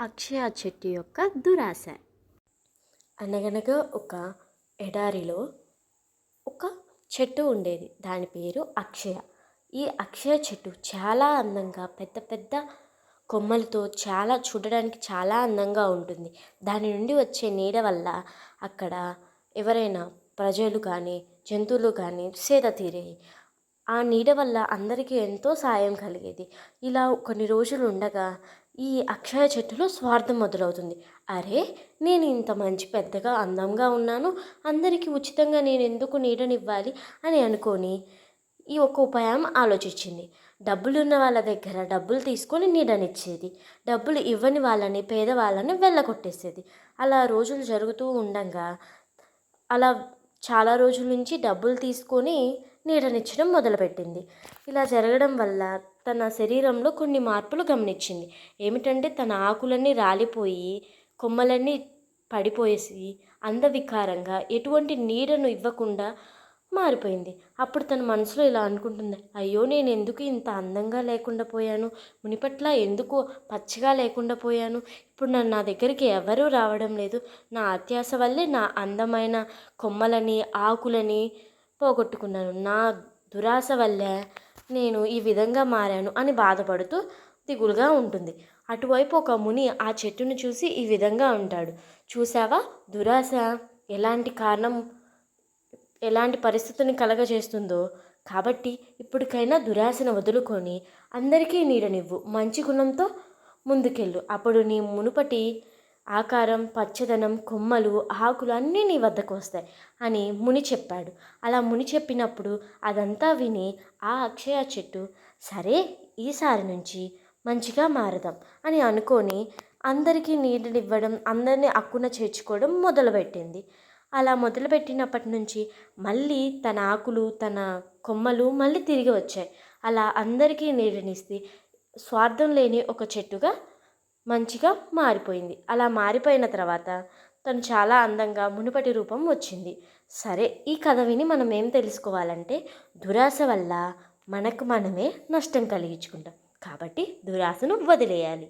అక్షయ చెట్టు యొక్క దురాశ. అనగనగా ఒక ఎడారిలో ఒక చెట్టు ఉండేది. దాని పేరు అక్షయ. ఈ అక్షయ చెట్టు చాలా అందంగా పెద్ద పెద్ద కొమ్మలతో చూడడానికి చాలా అందంగా ఉంటుంది. దాని నుండి వచ్చే నీడ వల్ల అక్కడ ఎవరైనా ప్రజలు కానీ జంతువులు కానీ సేద తీరేవి. ఆ నీడ వల్ల అందరికీ ఎంతో సాయం కలిగేది. ఇలా కొన్ని రోజులు ఉండగా ఈ అక్షయ చెట్టులో స్వార్థం మొదలవుతుంది. అరే, నేను ఇంత మంచి పెద్దగా అందంగా ఉన్నాను, అందరికీ ఉచితంగా నేను ఎందుకు నీడనివ్వాలి అని అనుకొని ఈ ఒక్క ఉపాయం ఆలోచించింది. డబ్బులున్న వాళ్ళ దగ్గర డబ్బులు తీసుకొని నీడనిచ్చేది, డబ్బులు ఇవ్వని వాళ్ళని పేదవాళ్ళని వెళ్ళగొట్టేసేది. అలా రోజులు జరుగుతూ ఉండగా అలా చాలా రోజుల నుంచి డబ్బులు తీసుకొని నీడనిచ్చడం మొదలుపెట్టింది. ఇలా జరగడం వల్ల తన శరీరంలో కొన్ని మార్పులు గమనించింది. ఏమిటంటే తన ఆకులన్నీ రాలిపోయి కొమ్మలన్నీ పడిపోయేసి అందవికారంగా ఎటువంటి నీడను ఇవ్వకుండా మారిపోయింది. అప్పుడు తన మనసులో ఇలా అనుకుంటుంది, అయ్యో, నేను ఎందుకు ఇంత అందంగా లేకుండా పోయాను, మునిపట్ల ఎందుకు పచ్చగా లేకుండా పోయాను, ఇప్పుడు నా దగ్గరికి ఎవరూ రావడం లేదు, నా అత్యాశ వల్లే నా అందమైన కొమ్మలని ఆకులని పోగొట్టుకున్నాను, నా దురాశ వల్లే నేను ఈ విధంగా మారాను అని బాధపడుతూ దిగులుగా ఉంటుంది. అటువైపు ఒక ముని ఆ చెట్టును చూసి ఈ విధంగా ఉంటాడు, చూసావా, దురాశ ఎలాంటి పరిస్థితిని కలగజేస్తుందో, కాబట్టి ఇప్పటికైనా దురాశను వదులుకొని అందరికీ నీడనివ్వు, మంచి గుణంతో ముందుకెళ్ళు, అప్పుడు నీ మునుపటి ఆకారం, పచ్చదనం, కొమ్మలు, ఆకులు అన్నీ నీ వద్దకు వస్తాయి అని ముని చెప్పాడు. అలా ముని చెప్పినప్పుడు అదంతా విని ఆ అక్షయ చెట్టు, సరే, ఈసారి నుంచి మంచిగా మారదాం అని అనుకొని అందరికీ నీడనివ్వడం, అందరినీ అక్కున చేర్చుకోవడం మొదలుపెట్టింది. అలా మొదలుపెట్టినప్పటి నుంచి మళ్ళీ తన ఆకులు, తన కొమ్మలు మళ్ళీ తిరిగి వచ్చాయి. అలా అందరికీ నీడనిస్తే స్వార్థం లేని ఒక చెట్టుగా మంచిగా మారిపోయింది. అలా మారిపోయిన తర్వాత తను చాలా అందంగా మునుపటి రూపం వచ్చింది. సరే, ఈ కథ విని మనం ఏం తెలుసుకోవాలంటే, దురాశ వల్ల మనకు మనమే నష్టం కలిగించుకుంటాం, కాబట్టి దురాశను వదిలేయాలి.